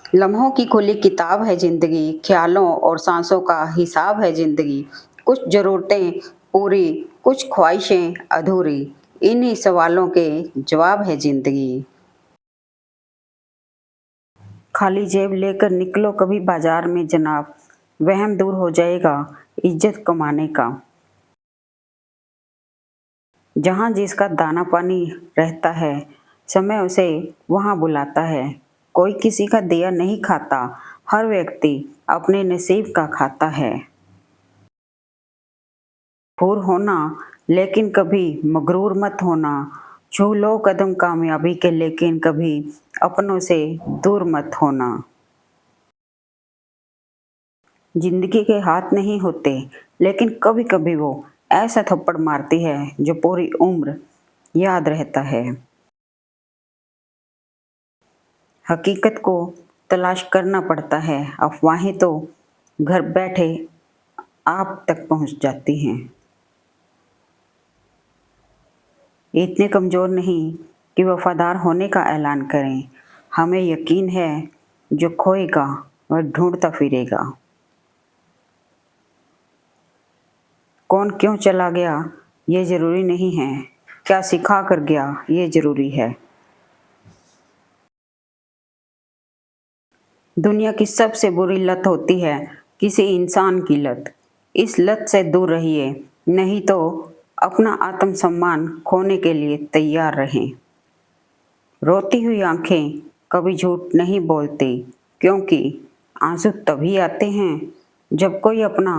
लम्हों की खुली किताब है ज़िंदगी, ख़्यालों और साँसों का हिसाब है ज़िंदगी। कुछ ज़रूरतें पूरी, कुछ ख्वाहिशें अधूरी, इन्हीं सवालों के जवाब है ज़िंदगी। खाली जेब लेकर निकलो कभी बाज़ार में जनाब, वहम दूर हो जाएगा इज़्ज़त कमाने का। जहाँ जिसका दाना पानी रहता है, समय उसे वहाँ बुलाता है। कोई किसी का दिया नहीं खाता, हर व्यक्ति अपने नसीब का खाता है। फूर होना लेकिन कभी मगरूर मत होना, छू लो कदम कामयाबी के लेकिन कभी अपनों से दूर मत होना। जिंदगी के हाथ नहीं होते, लेकिन कभी कभी वो ऐसा थप्पड़ मारती है जो पूरी उम्र याद रहता है। हकीकत को तलाश करना पड़ता है, अफवाहें तो घर बैठे आप तक पहुंच जाती हैं। इतने कमज़ोर नहीं कि वफ़ादार होने का ऐलान करें, हमें यकीन है जो खोएगा वह ढूंढता फिरेगा। कौन क्यों चला गया ये ज़रूरी नहीं है, क्या सिखा कर गया ये ज़रूरी है। दुनिया की सबसे बुरी लत होती है किसी इंसान की लत। इस लत से दूर रहिए, नहीं तो अपना आत्मसम्मान खोने के लिए तैयार रहें। रोती हुई आंखें कभी झूठ नहीं बोलती, क्योंकि आंसू तभी आते हैं जब कोई अपना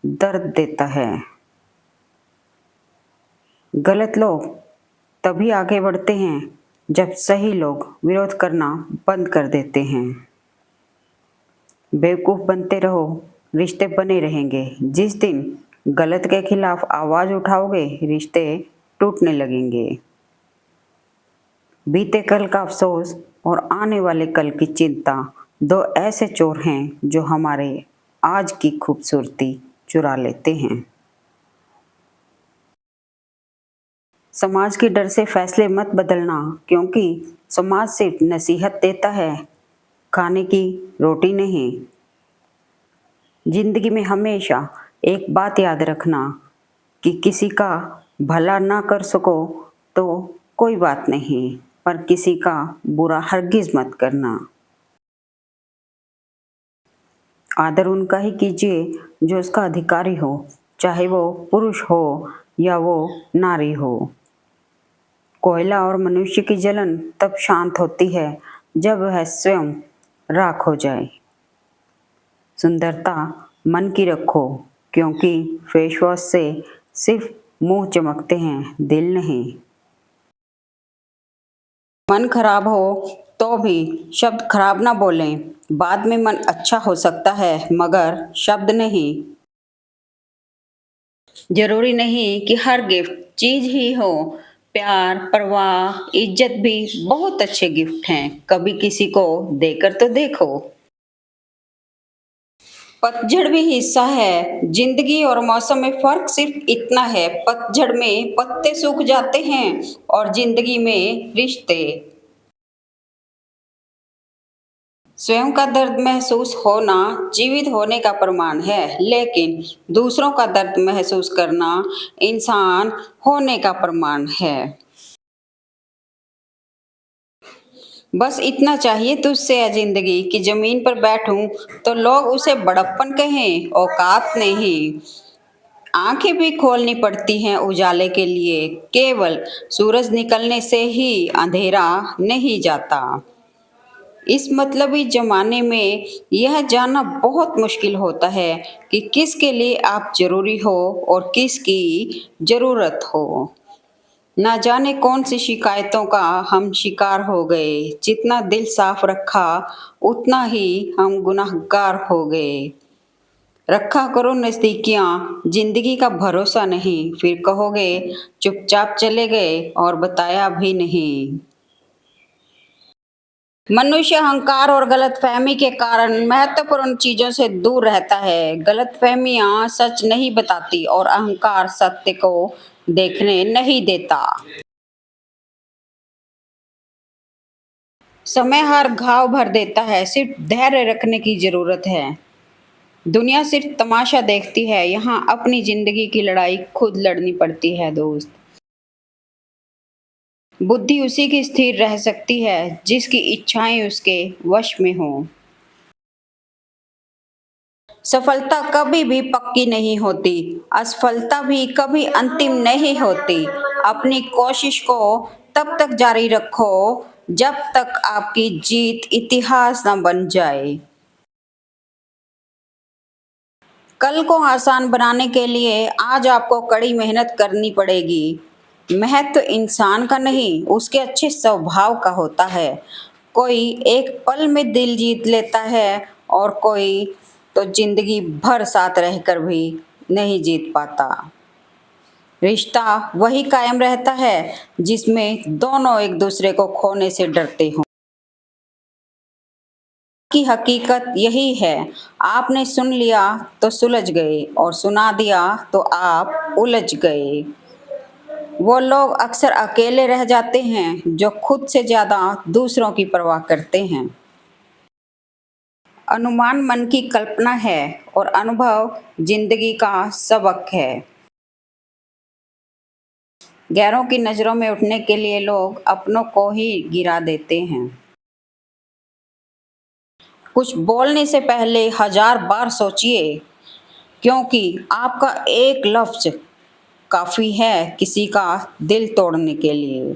दर्द देता है। गलत लोग तभी आगे बढ़ते हैं जब सही लोग विरोध करना बंद कर देते हैं। बेवकूफ़ बनते रहो, रिश्ते बने रहेंगे। जिस दिन गलत के खिलाफ आवाज़ उठाओगे, रिश्ते टूटने लगेंगे। बीते कल का अफसोस और आने वाले कल की चिंता दो ऐसे चोर हैं जो हमारे आज की खूबसूरती चुरा लेते हैं। समाज के डर से फैसले मत बदलना, क्योंकि समाज सिर्फ नसीहत देता है, खाने की रोटी नहीं। जिंदगी में हमेशा एक बात याद रखना कि किसी का भला ना कर सको तो कोई बात नहीं, पर किसी का बुरा हरगिज मत करना। आदर उनका ही कीजिए जो उसका अधिकारी हो, चाहे वो पुरुष हो या वो नारी हो। कोयला और मनुष्य की जलन तब शांत होती है जब वह स्वयं राख हो जाए। सुंदरता मन की रखो, क्योंकि फेस वॉश से सिर्फ मुंह चमकते हैं, दिल नहीं। मन खराब हो तो भी शब्द खराब ना बोलें, बाद में मन अच्छा हो सकता है मगर शब्द नहीं। जरूरी नहीं कि हर गिफ्ट चीज ही हो, प्यार, परवाह, इज्जत भी बहुत अच्छे गिफ्ट हैं, कभी किसी को देकर तो देखो। पतझड़ भी हिस्सा है जिंदगी और मौसम में फर्क सिर्फ इतना है, पतझड़ में पत्ते सूख जाते हैं और जिंदगी में रिश्ते। स्वयं का दर्द महसूस होना जीवित होने का प्रमाण है, लेकिन दूसरों का दर्द महसूस करना इंसान होने का प्रमाण है। बस इतना चाहिए तुझसे है जिंदगी कि जमीन पर बैठूं तो लोग उसे बड़प्पन कहें, औकात नहीं। आंखें भी खोलनी पड़ती हैं उजाले के लिए, केवल सूरज निकलने से ही अंधेरा नहीं जाता। इस मतलबी जमाने में यह जानना बहुत मुश्किल होता है कि किसके लिए आप जरूरी हो और किसकी जरूरत हो। ना जाने कौन सी शिकायतों का हम शिकार हो गए, जितना दिल साफ रखा उतना ही हम गुनाहगार हो गए। रखा करो नज़दीकियाँ, जिंदगी का भरोसा नहीं, फिर कहोगे चुपचाप चले गए और बताया भी नहीं। मनुष्य अहंकार और गलतफहमी के कारण महत्वपूर्ण चीजों से दूर रहता है। गलतफहमियां सच नहीं बताती और अहंकार सत्य को देखने नहीं देता। समय हर घाव भर देता है, सिर्फ धैर्य रखने की जरूरत है। दुनिया सिर्फ तमाशा देखती है, यहाँ अपनी जिंदगी की लड़ाई खुद लड़नी पड़ती है दोस्त। बुद्धि उसी की स्थिर रह सकती है जिसकी इच्छाएं उसके वश में हों। सफलता कभी भी पक्की नहीं होती, असफलता भी कभी अंतिम नहीं होती। अपनी कोशिश को तब तक जारी रखो जब तक आपकी जीत इतिहास न बन जाए। कल को आसान बनाने के लिए आज आपको कड़ी मेहनत करनी पड़ेगी। महत्व इंसान का नहीं, उसके अच्छे स्वभाव का होता है। कोई एक पल में दिल जीत लेता है और कोई तो जिंदगी भर साथ रहकर भी नहीं जीत पाता। रिश्ता वही कायम रहता है जिसमें दोनों एक दूसरे को खोने से डरते हों। की हकीकत यही है, आपने सुन लिया तो सुलझ गए और सुना दिया तो आप उलझ गए। वो लोग अक्सर अकेले रह जाते हैं जो खुद से ज्यादा दूसरों की परवाह करते हैं। अनुमान मन की कल्पना है और अनुभव जिंदगी का सबक है। गैरों की नजरों में उठने के लिए लोग अपनों को ही गिरा देते हैं। कुछ बोलने से पहले हजार बार सोचिए, क्योंकि आपका एक लफ्ज काफी है किसी का दिल तोड़ने के लिए।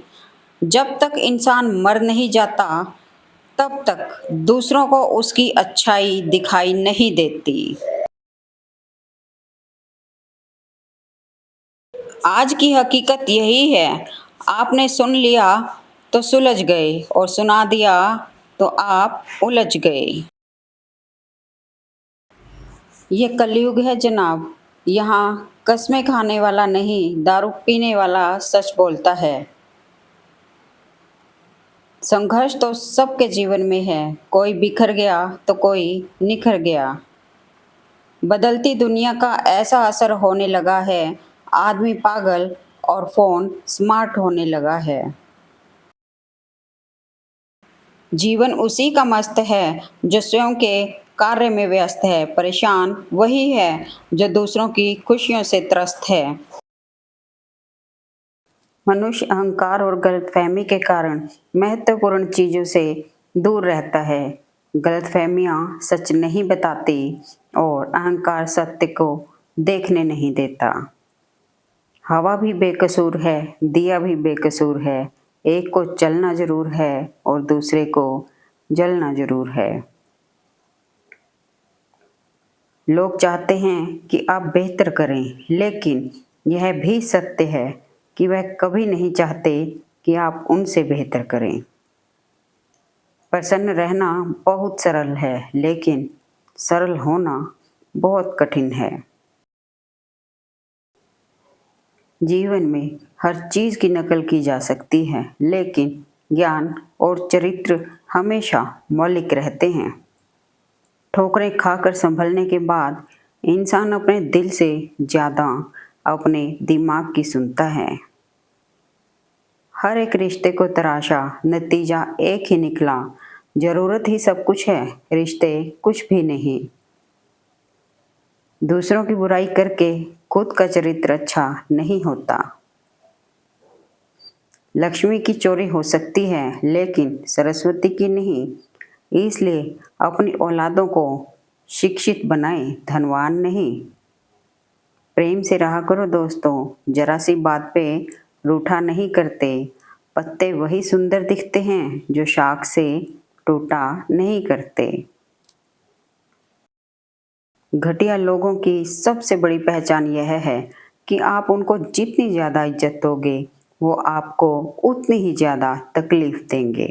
जब तक इंसान मर नहीं जाता तब तक दूसरों को उसकी अच्छाई दिखाई नहीं देती। आज की हकीकत यही है, आपने सुन लिया तो सुलझ गए और सुना दिया तो आप उलझ गए। ये कलयुग है जनाब, यहाँ कस्में खाने वाला नहीं, दारू पीने वाला सच बोलता है। संघर्ष तो सबके जीवन में है, कोई बिखर गया तो कोई निखर गया। बदलती दुनिया का ऐसा असर होने लगा है, आदमी पागल और फोन स्मार्ट होने लगा है। जीवन उसी का मस्त है जो स्वयं के कार्य में व्यस्त है, परेशान वही है जो दूसरों की खुशियों से त्रस्त है। मनुष्य अहंकार और गलतफहमी के कारण महत्वपूर्ण चीजों से दूर रहता है। गलतफहमियां सच नहीं बताती और अहंकार सत्य को देखने नहीं देता। हवा भी बेकसूर है, दिया भी बेकसूर है, एक को चलना जरूर है और दूसरे को जलना जरूर है। लोग चाहते हैं कि आप बेहतर करें, लेकिन यह भी सत्य है कि वह कभी नहीं चाहते कि आप उनसे बेहतर करें। प्रसन्न रहना बहुत सरल है, लेकिन सरल होना बहुत कठिन है। जीवन में हर चीज की नकल की जा सकती है, लेकिन ज्ञान और चरित्र हमेशा मौलिक रहते हैं। ठोकरें खाकर संभलने के बाद इंसान अपने दिल से ज्यादा अपने दिमाग की सुनता है। हर एक रिश्ते को तराशा, नतीजा एक ही निकला। जरूरत ही सब कुछ है, रिश्ते कुछ भी नहीं। दूसरों की बुराई करके खुद का चरित्र अच्छा नहीं होता। लक्ष्मी की चोरी हो सकती है, लेकिन सरस्वती की नहीं। इसलिए अपनी औलादों को शिक्षित बनाएं, धनवान नहीं। प्रेम से रहा करो दोस्तों, जरा सी बात पे रूठा नहीं करते। पत्ते वही सुंदर दिखते हैं जो शाख से टूटा नहीं करते। घटिया लोगों की सबसे बड़ी पहचान यह है कि आप उनको जितनी ज़्यादा इज्जत दोगे, वो आपको उतनी ही ज़्यादा तकलीफ देंगे।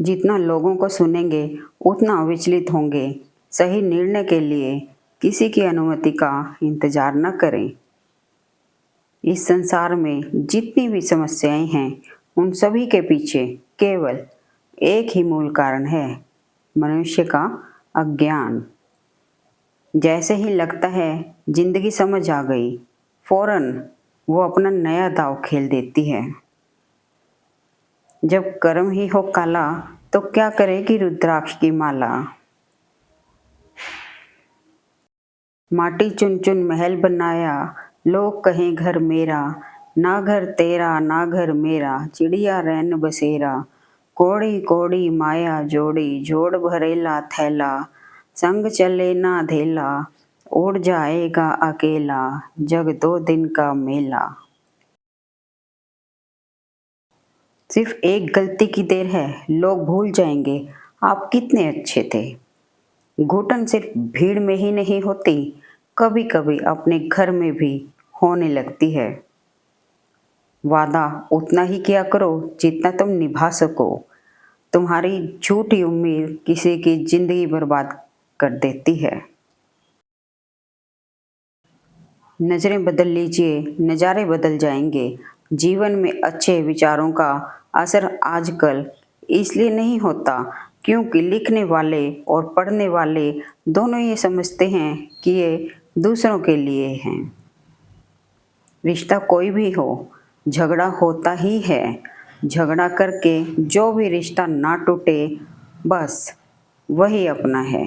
जितना लोगों को सुनेंगे उतना विचलित होंगे। सही निर्णय के लिए किसी की अनुमति का इंतजार न करें। इस संसार में जितनी भी समस्याएं हैं, उन सभी के पीछे केवल एक ही मूल कारण है, मनुष्य का अज्ञान। जैसे ही लगता है जिंदगी समझ आ गई, फौरन वो अपना नया दांव खेल देती है। जब कर्म ही हो काला तो क्या करेगी रुद्राक्ष की माला। माटी चुन चुन महल बनाया, लोग कहें घर मेरा, ना घर तेरा ना घर मेरा, चिड़िया रैन बसेरा। कोड़ी कोड़ी माया जोड़ी, जोड़ भरेला थैला, संग चले ना धेला, उड़ जाएगा अकेला, जग 2 दिन का मेला। सिर्फ एक गलती की देर है, लोग भूल जाएंगे आप कितने अच्छे थे। घुटन सिर्फ भीड़ में ही नहीं होती, कभी कभी अपने घर में भी होने लगती है। वादा उतना ही किया करो जितना तुम निभा सको। तुम्हारी झूठी उम्मीद किसी की जिंदगी बर्बाद कर देती है। नजरें बदल लीजिए, नज़ारे बदल जाएंगे। जीवन में अच्छे विचारों का असर आजकल इसलिए नहीं होता क्योंकि लिखने वाले और पढ़ने वाले दोनों ये समझते हैं कि ये दूसरों के लिए हैं। रिश्ता कोई भी हो, झगड़ा होता ही है। झगड़ा करके जो भी रिश्ता ना टूटे, बस वही अपना है।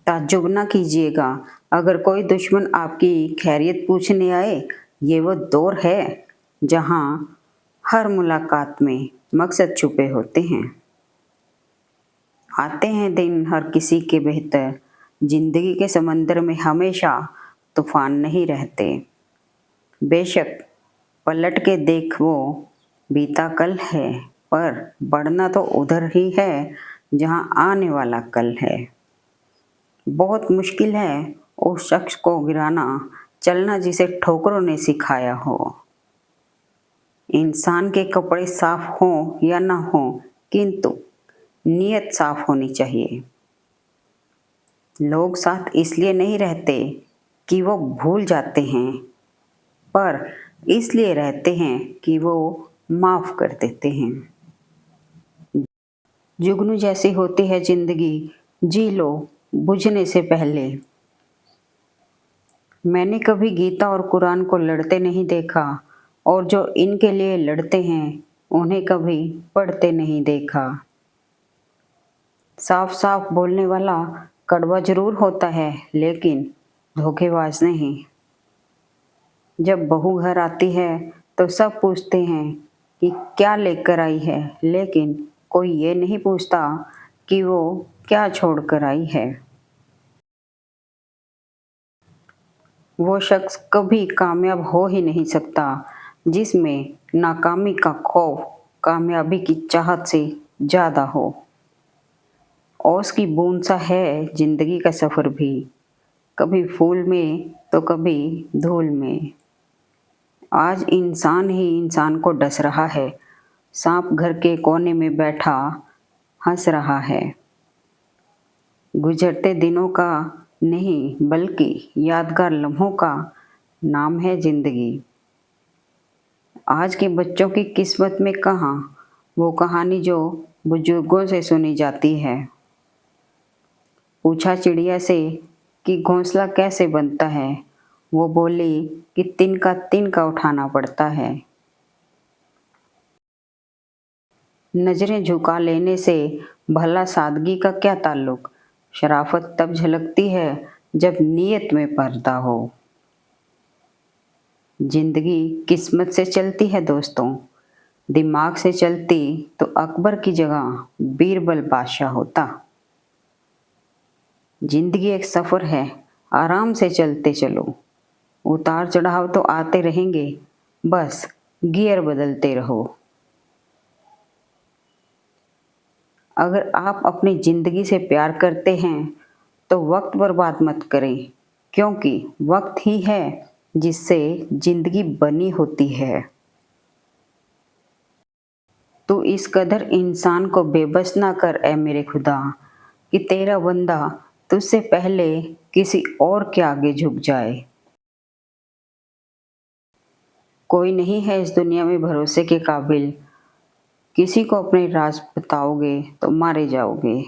ताज्जुब ना कीजिएगा अगर कोई दुश्मन आपकी खैरियत पूछने आए। ये वो दौर है जहाँ हर मुलाकात में मकसद छुपे होते हैं। आते हैं दिन हर किसी के बेहतर, जिंदगी के समंदर में हमेशा तूफान नहीं रहते। बेशक पलट के देख वो बीता कल है, पर बढ़ना तो उधर ही है जहाँ आने वाला कल है। बहुत मुश्किल है उस शख्स को गिराना, चलना जिसे ठोकरों ने सिखाया हो। इंसान के कपड़े साफ हों या ना हों, किंतु नीयत साफ होनी चाहिए। लोग साथ इसलिए नहीं रहते कि वो भूल जाते हैं, पर इसलिए रहते हैं कि वो माफ कर देते हैं। जुगनू जैसी होती है जिंदगी, जी लो बुझने से पहले। मैंने कभी गीता और कुरान को लड़ते नहीं देखा, और जो इनके लिए लड़ते हैं उन्हें कभी पढ़ते नहीं देखा। साफ साफ बोलने वाला कड़वा जरूर होता है, लेकिन धोखेबाज नहीं। जब बहू घर आती है तो सब पूछते हैं कि क्या लेकर आई है, लेकिन कोई ये नहीं पूछता कि वो क्या छोड़ कर आई है। वो शख्स कभी कामयाब हो ही नहीं सकता जिसमें नाकामी का खौफ कामयाबी की चाहत से ज़्यादा हो। ओस की बूंद सा है जिंदगी का सफ़र भी, कभी फूल में तो कभी धूल में। आज इंसान ही इंसान को डस रहा है, सांप घर के कोने में बैठा हंस रहा है। गुजरते दिनों का नहीं बल्कि यादगार लम्हों का नाम है जिंदगी। आज के बच्चों की किस्मत में कहाँ वो कहानी जो बुजुर्गों से सुनी जाती है। पूछा चिड़िया से कि घोंसला कैसे बनता है, वो बोली कि तिनका उठाना पड़ता है। नजरें झुका लेने से भला सादगी का क्या ताल्लुक। शराफत तब झलकती है जब नीयत में पर्दा हो। जिंदगी किस्मत से चलती है दोस्तों, दिमाग से चलती तो अकबर की जगह बीरबल बादशाह होता। जिंदगी एक सफ़र है, आराम से चलते चलो। उतार चढ़ाव तो आते रहेंगे, बस गियर बदलते रहो। अगर आप अपनी ज़िंदगी से प्यार करते हैं तो वक्त बर्बाद मत करें, क्योंकि वक्त ही है जिससे ज़िंदगी बनी होती है। तू इस कदर इंसान को बेबस ना कर ए मेरे खुदा, कि तेरा बंदा तुझसे पहले किसी और के आगे झुक जाए। कोई नहीं है इस दुनिया में भरोसे के काबिल, किसी को अपने राज बताओगे तो मारे जाओगे।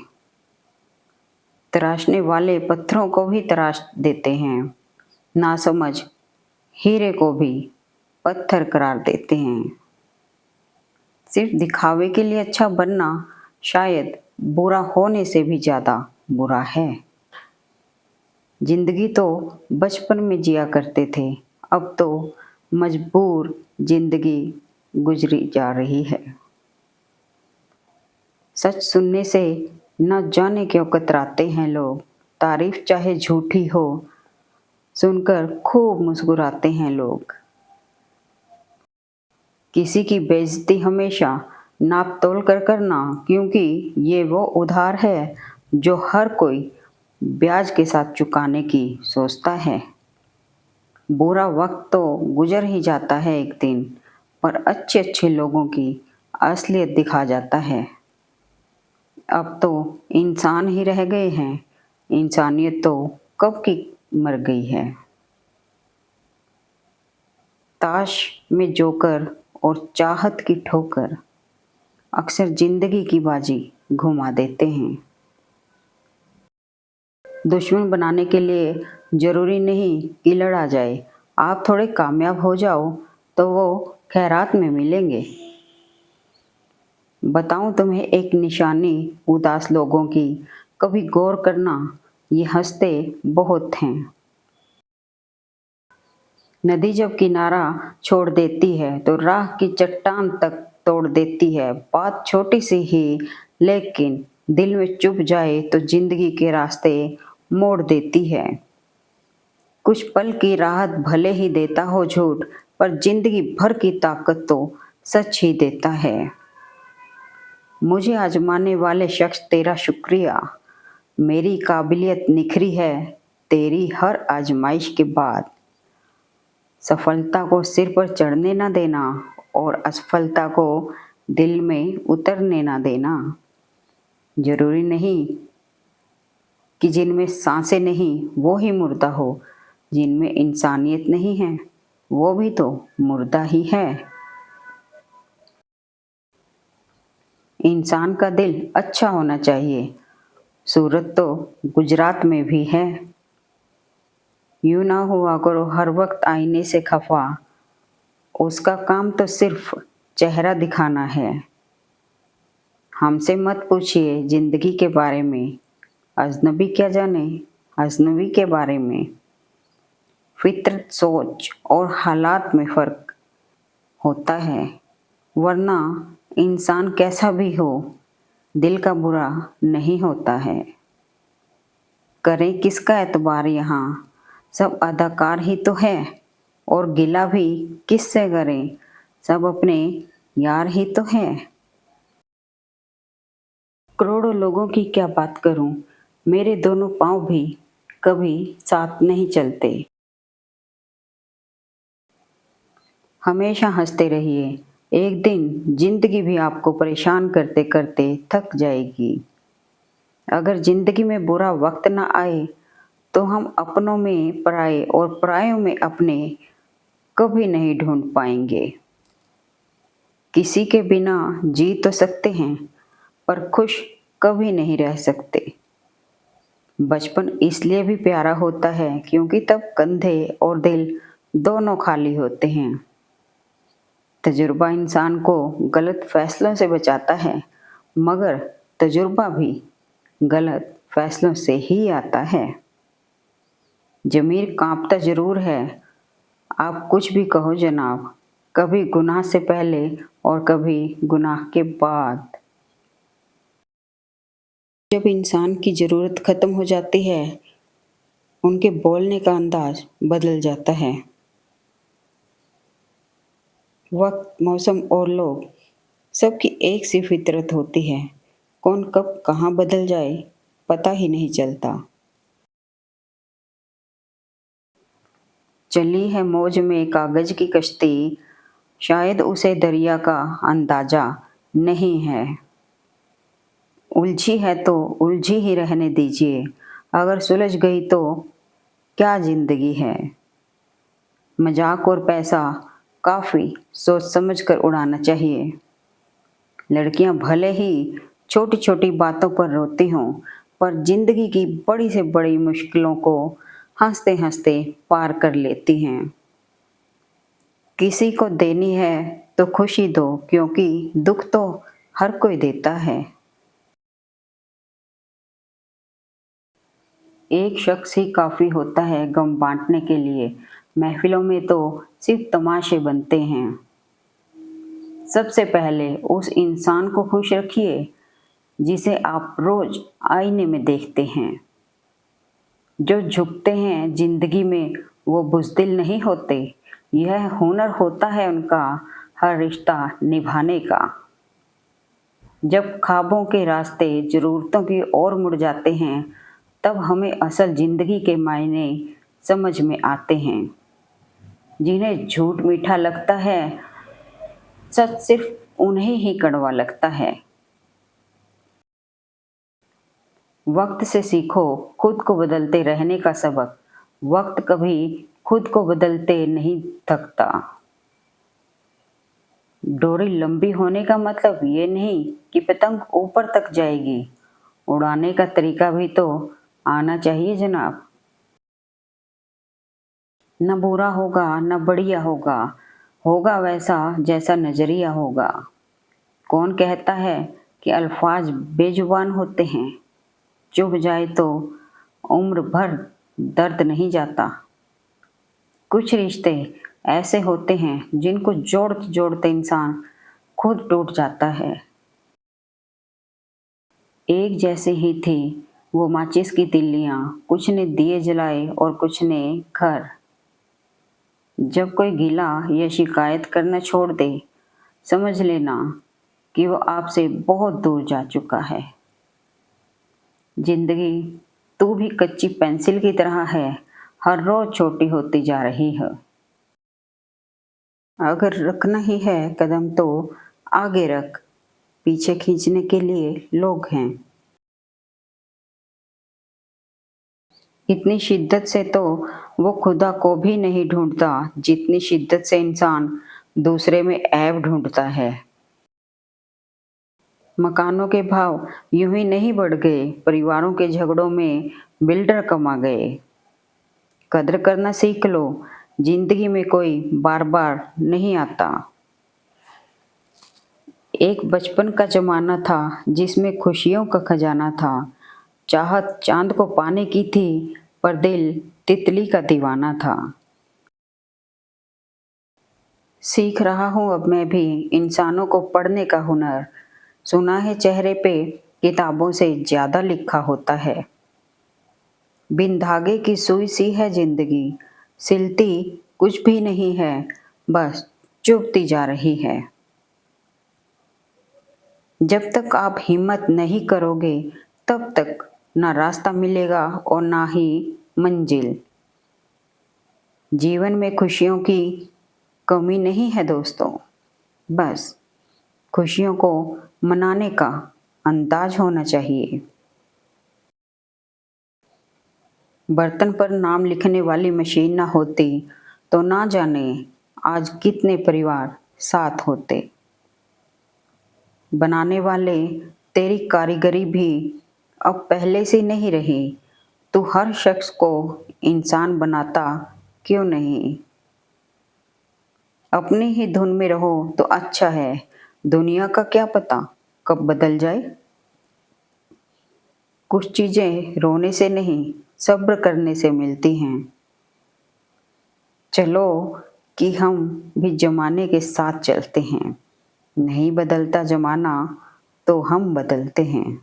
तराशने वाले पत्थरों को भी तराश देते हैं, ना समझ हीरे को भी पत्थर करार देते हैं। सिर्फ दिखावे के लिए अच्छा बनना शायद बुरा होने से भी ज़्यादा बुरा है। जिंदगी तो बचपन में जिया करते थे, अब तो मजबूर जिंदगी गुजरी जा रही है। सच सुनने से न जाने क्यों कतराते हैं लोग, तारीफ चाहे झूठी हो सुनकर खूब मुस्कुराते हैं लोग। किसी की बेइज्जती हमेशा नाप तोल कर करना, क्योंकि ये वो उधार है जो हर कोई ब्याज के साथ चुकाने की सोचता है। बुरा वक्त तो गुजर ही जाता है एक दिन, पर अच्छे अच्छे लोगों की असलियत दिखा जाता है। अब तो इंसान ही रह गए हैं, इंसानियत तो कब की मर गई है। ताश में जोकर और चाहत की ठोकर अक्सर जिंदगी की बाजी घुमा देते हैं। दुश्मन बनाने के लिए जरूरी नहीं कि लड़ा जाए, आप थोड़े कामयाब हो जाओ तो वो खैरात में मिलेंगे। बताऊं तुम्हें एक निशानी उदास लोगों की, कभी गौर करना, ये हंसते बहुत हैं। नदी जब किनारा छोड़ देती है तो राह की चट्टान तक तोड़ देती है। बात छोटी सी ही लेकिन दिल में चुभ जाए तो जिंदगी के रास्ते मोड़ देती है। कुछ पल की राहत भले ही देता हो झूठ, पर जिंदगी भर की ताकत तो सच ही देता है। मुझे आजमाने वाले शख्स तेरा शुक्रिया, मेरी काबिलियत निखरी है तेरी हर आजमाइश के बाद। सफलता को सिर पर चढ़ने ना देना और असफलता को दिल में उतरने ना देना। जरूरी नहीं कि जिनमें सांसें नहीं वो ही मुर्दा हो, जिनमें इंसानियत नहीं है वो भी तो मुर्दा ही है। इंसान का दिल अच्छा होना चाहिए, सूरत तो गुजरात में भी है। यूं ना हुआ करो हर वक्त आईने से खफा, उसका काम तो सिर्फ चेहरा दिखाना है। हमसे मत पूछिए जिंदगी के बारे में, अजनबी क्या जाने अजनबी के बारे में। फितरत, सोच और हालात में फ़र्क होता है, वरना इंसान कैसा भी हो दिल का बुरा नहीं होता है। करें किसका एतबार यहाँ, सब अदाकार ही तो है, और गिला भी किससे करें, सब अपने यार ही तो है। करोड़ों लोगों की क्या बात करूं, मेरे दोनों पांव भी कभी साथ नहीं चलते। हमेशा हंसते रहिए, एक दिन जिंदगी भी आपको परेशान करते करते थक जाएगी। अगर जिंदगी में बुरा वक्त ना आए तो हम अपनों में पराए और परायों में अपने कभी नहीं ढूंढ पाएंगे। किसी के बिना जी तो सकते हैं, पर खुश कभी नहीं रह सकते। बचपन इसलिए भी प्यारा होता है क्योंकि तब कंधे और दिल दोनों खाली होते हैं। तजुर्बा इंसान को गलत फैसलों से बचाता है, मगर तजुर्बा भी गलत फैसलों से ही आता है। ज़मीर कांपता ज़रूर है, आप कुछ भी कहो जनाब, कभी गुनाह से पहले और कभी गुनाह के बाद। जब इंसान की ज़रूरत ख़त्म हो जाती है, उनके बोलने का अंदाज बदल जाता है। वक्त, मौसम और लोग सबकी एक सी फितरत होती है, कौन कब कहाँ बदल जाए पता ही नहीं चलता। चली है मौज में कागज की कश्ती, शायद उसे दरिया का अंदाजा नहीं है। उलझी है तो उलझी ही रहने दीजिए, अगर सुलझ गई तो क्या जिंदगी है। मजाक और पैसा काफ़ी सोच समझ कर उड़ाना चाहिए। लड़कियां भले ही छोटी छोटी बातों पर रोती हों, पर जिंदगी की बड़ी से बड़ी मुश्किलों को हंसते हंसते पार कर लेती हैं। किसी को देनी है तो खुशी दो, क्योंकि दुख तो हर कोई देता है। एक शख्स ही काफ़ी होता है गम बाँटने के लिए, महफ़िलों में तो सिर्फ़ तमाशे बनते हैं। सबसे पहले उस इंसान को खुश रखिए जिसे आप रोज़ आईने में देखते हैं। जो झुकते हैं ज़िंदगी में वो बुज़दिल नहीं होते, यह हुनर होता है उनका हर रिश्ता निभाने का। जब ख्वाबों के रास्ते ज़रूरतों की ओर मुड़ जाते हैं, तब हमें असल ज़िंदगी के मायने समझ में आते हैं। जिन्हें झूठ मीठा लगता है, सच सिर्फ उन्हें ही कड़वा लगता है। वक्त से सीखो खुद को बदलते रहने का सबक। वक्त कभी खुद को बदलते नहीं थकता। डोरी लंबी होने का मतलब ये नहीं कि पतंग ऊपर तक जाएगी। उड़ाने का तरीका भी तो आना चाहिए जनाब। न बुरा होगा न बढ़िया होगा, होगा वैसा जैसा नजरिया होगा। कौन कहता है कि अल्फाज बेजुबान होते हैं? चुभ जाए तो उम्र भर दर्द नहीं जाता। कुछ रिश्ते ऐसे होते हैं जिनको जोड़ते जोड़ते इंसान खुद टूट जाता है। एक जैसे ही थी वो माचिस की तिल्लियां, कुछ ने दिए जलाए और कुछ ने घर। जब कोई गिला या शिकायत करना छोड़ दे, समझ लेना कि वो आपसे बहुत दूर जा चुका है। जिंदगी तू भी कच्ची पेंसिल की तरह है, हर रोज छोटी होती जा रही है। अगर रखना ही है कदम तो आगे रख, पीछे खींचने के लिए लोग हैं। इतनी शिद्दत से तो वो खुदा को भी नहीं ढूंढता जितनी शिद्दत से इंसान दूसरे में ऐब ढूंढता है। मकानों के भाव यूं ही नहीं बढ़ गए, परिवारों के झगड़ों में बिल्डर कमा गए। कद्र करना सीख लो, जिंदगी में कोई बार बार नहीं आता। एक बचपन का जमाना था जिसमें खुशियों का खजाना था। चाहत चांद को पाने की थी, पर दिल तितली का दीवाना था। सीख रहा हूँ अब मैं भी इंसानों को पढ़ने का हुनर। सुना है चेहरे पे किताबों से ज्यादा लिखा होता है। बिन धागे की सुई सी है जिंदगी, सिलती कुछ भी नहीं है, बस चुभती जा रही है। जब तक आप हिम्मत नहीं करोगे तब तक ना रास्ता मिलेगा और ना ही मंजिल। जीवन में खुशियों की कमी नहीं है दोस्तों, बस खुशियों को मनाने का अंदाज होना चाहिए। बर्तन पर नाम लिखने वाली मशीन ना होती तो ना जाने आज कितने परिवार साथ होते। बनाने वाले तेरी कारीगरी भी अब पहले से नहीं रही। तू हर शख्स को इंसान बनाता क्यों नहीं? अपनी ही धुन में रहो तो अच्छा है, दुनिया का क्या पता कब बदल जाए। कुछ चीज़ें रोने से नहीं सब्र करने से मिलती हैं। चलो कि हम भी जमाने के साथ चलते हैं, नहीं बदलता जमाना तो हम बदलते हैं।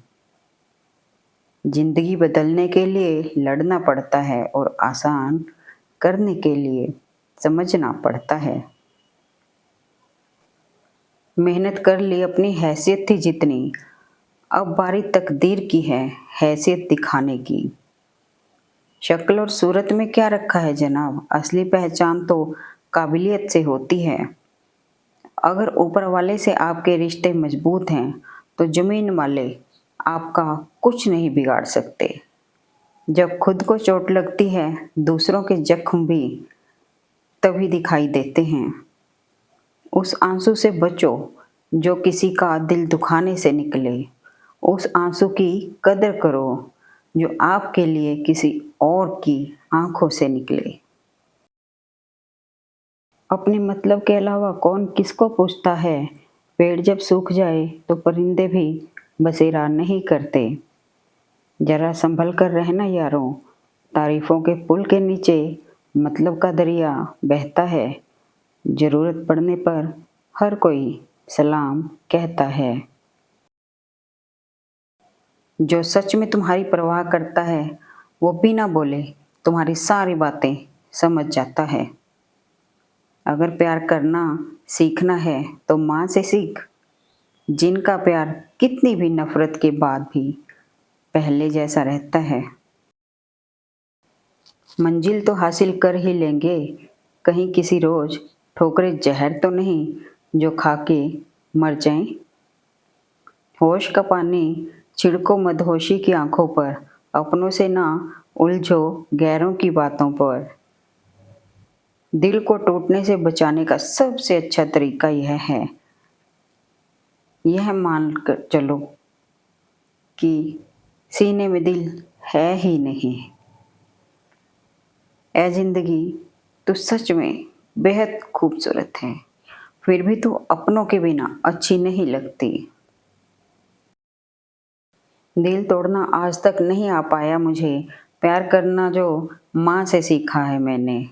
जिंदगी बदलने के लिए लड़ना पड़ता है और आसान करने के लिए समझना पड़ता है। मेहनत कर ली अपनी हैसियत थी जितनी, अब बारी तकदीर की है हैसियत दिखाने की। शक्ल और सूरत में क्या रखा है जनाब, असली पहचान तो काबिलियत से होती है। अगर ऊपर वाले से आपके रिश्ते मजबूत हैं तो ज़मीन वाले आपका कुछ नहीं बिगाड़ सकते। जब खुद को चोट लगती है दूसरों के जख्म भी तभी दिखाई देते हैं। उस आंसू से बचो जो किसी का दिल दुखाने से निकले। उस आंसू की कदर करो जो आपके लिए किसी और की आंखों से निकले। अपने मतलब के अलावा कौन किसको पूछता है। पेड़ जब सूख जाए तो परिंदे भी बसेरा नहीं करते। जरा संभल कर रहना यारों, तारीफों के पुल के नीचे मतलब का दरिया बहता है। जरूरत पड़ने पर हर कोई सलाम कहता है। जो सच में तुम्हारी परवाह करता है वो बिना बोले तुम्हारी सारी बातें समझ जाता है। अगर प्यार करना सीखना है तो माँ से सीख, जिनका प्यार कितनी भी नफरत के बाद भी पहले जैसा रहता है। मंजिल तो हासिल कर ही लेंगे, कहीं किसी रोज ठोकरे जहर तो नहीं जो खा के मर जाएं। होश का पानी छिड़को मदहोशी की आंखों पर, अपनों से ना उलझो गैरों की बातों पर। दिल को टूटने से बचाने का सबसे अच्छा तरीका यह मान कर चलो कि सीने में दिल है ही नहीं। ऐ जिंदगी तू सच में बेहद खूबसूरत है, फिर भी तू अपनों के बिना अच्छी नहीं लगती। दिल तोड़ना आज तक नहीं आ पाया मुझे, प्यार करना जो माँ से सीखा है मैंने।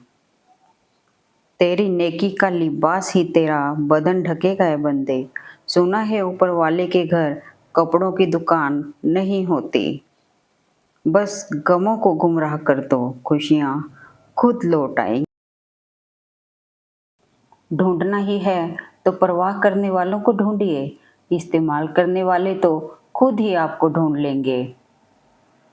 तेरी नेकी का लिबास ही तेरा बदन ढकेगा है बंदे। सुना है ऊपर वाले के घर कपड़ों की दुकान नहीं होती। बस गमों को गुमराह कर दो, खुशियाँ खुद लौट आएंगी। ढूंढना ही है तो परवाह करने वालों को ढूंढिए, इस्तेमाल करने वाले तो खुद ही आपको ढूंढ लेंगे।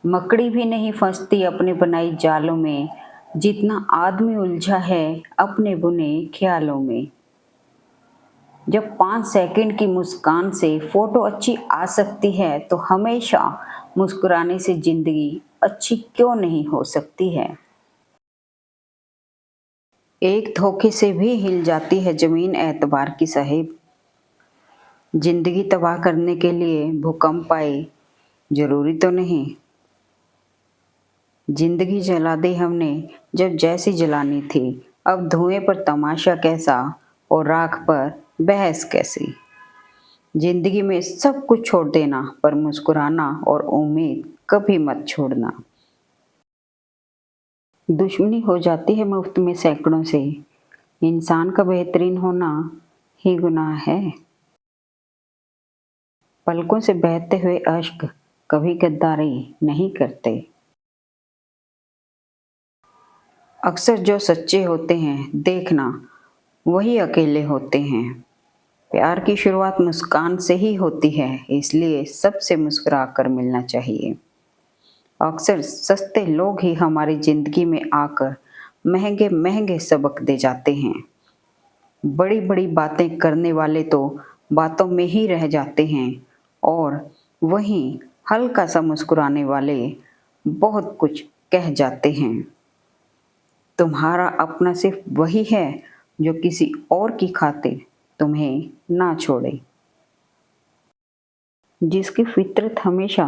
मकड़ी भी नहीं फंसती अपने बनाई जालों में, जितना आदमी उलझा है अपने बुने ख्यालों में। जब 5 सेकंड की मुस्कान से फोटो अच्छी आ सकती है तो हमेशा मुस्कुराने से जिंदगी अच्छी क्यों नहीं हो सकती है। एक धोखे से भी हिल जाती है जमीन एतबार की साहिब। जिंदगी तबाह करने के लिए भूकंप आए जरूरी तो नहीं। जिंदगी जला दी हमने जब जैसी जलानी थी, अब धुएं पर तमाशा कैसा और राख पर बहस कैसी। जिंदगी में सब कुछ छोड़ देना पर मुस्कुराना और उम्मीद कभी मत छोड़ना। दुश्मनी हो जाती है मुफ्त में सैकड़ों से, इंसान का बेहतरीन होना ही गुनाह है। पलकों से बहते हुए अश्क कभी गद्दारी नहीं करते। अक्सर जो सच्चे होते हैं देखना वही अकेले होते हैं। प्यार की शुरुआत मुस्कान से ही होती है, इसलिए सबसे मुस्कुरा कर मिलना चाहिए। अक्सर सस्ते लोग ही हमारी जिंदगी में आकर महंगे महंगे सबक दे जाते हैं। बड़ी बड़ी बातें करने वाले तो बातों में ही रह जाते हैं और वहीं हल्का सा मुस्कुराने वाले बहुत कुछ कह जाते हैं। तुम्हारा अपना सिर्फ वही है जो किसी और की खातिर तुम्हें ना छोड़े। जिसकी फितरत हमेशा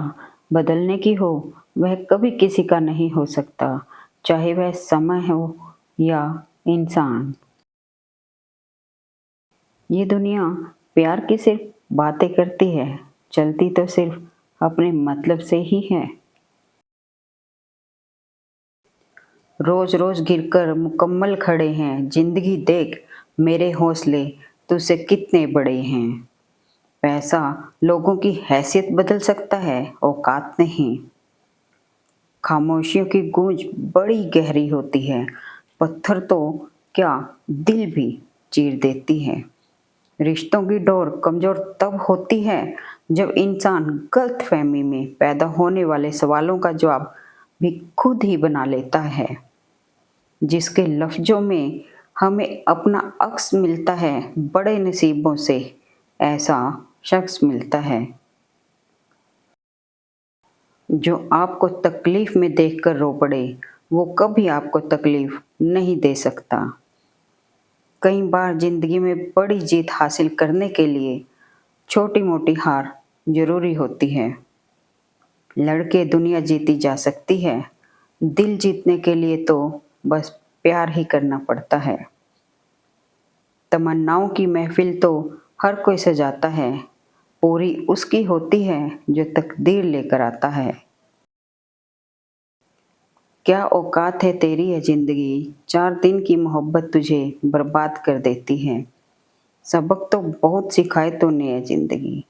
बदलने की हो वह कभी किसी का नहीं हो सकता, चाहे वह समय हो या इंसान। ये दुनिया प्यार की सिर्फ बातें करती है, चलती तो सिर्फ अपने मतलब से ही है। रोज रोज गिरकर मुकम्मल खड़े हैं, जिंदगी देख मेरे हौसले तुझसे कितने बड़े हैं। पैसा लोगों की हैसियत बदल सकता है, औकात नहीं। खामोशियों की गूंज बड़ी गहरी होती है, पत्थर तो क्या दिल भी चीर देती है। रिश्तों की डोर कमजोर तब होती है जब इंसान गलतफहमी में पैदा होने वाले सवालों का जवाब भी खुद ही बना लेता है। जिसके लफ्जों में हमें अपना अक्स मिलता है, बड़े नसीबों से ऐसा शख्स मिलता है जो आपको तकलीफ में देखकर रो पड़े। वो कभी आपको तकलीफ नहीं दे सकता। कई बार जिंदगी में बड़ी जीत हासिल करने के लिए छोटी मोटी हार जरूरी होती है। लड़के दुनिया जीती जा सकती है, दिल जीतने के लिए तो बस प्यार ही करना पड़ता है। तमन्नाओं की महफिल तो हर कोई सजाता है, पूरी उसकी होती है जो तकदीर लेकर आता है। क्या औकात है तेरी है जिंदगी, 4 दिन की मोहब्बत तुझे बर्बाद कर देती है। सबक तो बहुत सिखाए तूने है जिंदगी,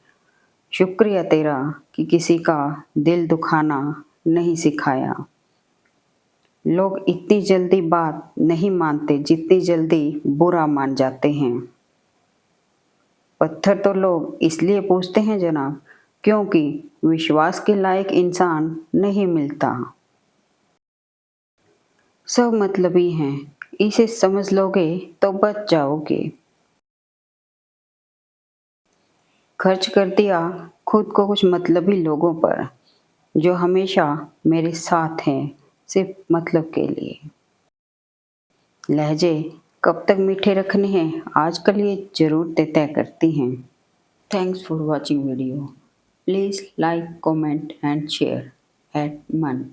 शुक्रिया तेरा कि किसी का दिल दुखाना नहीं सिखाया। लोग इतनी जल्दी बात नहीं मानते जितनी जल्दी बुरा मान जाते हैं। पत्थर तो लोग इसलिए पूछते हैं जनाब, क्योंकि विश्वास के लायक इंसान नहीं मिलता। सब मतलबी हैं, इसे समझ लोगे तो बच जाओगे। खर्च कर दिया खुद को कुछ मतलबी लोगों पर, जो हमेशा मेरे साथ हैं सिर्फ मतलब के लिए। लहजे कब तक मीठे रखने हैं, आजकल ये ज़रूरतें तय करती हैं। Thanks for watching video. Please like, comment and share eight मन।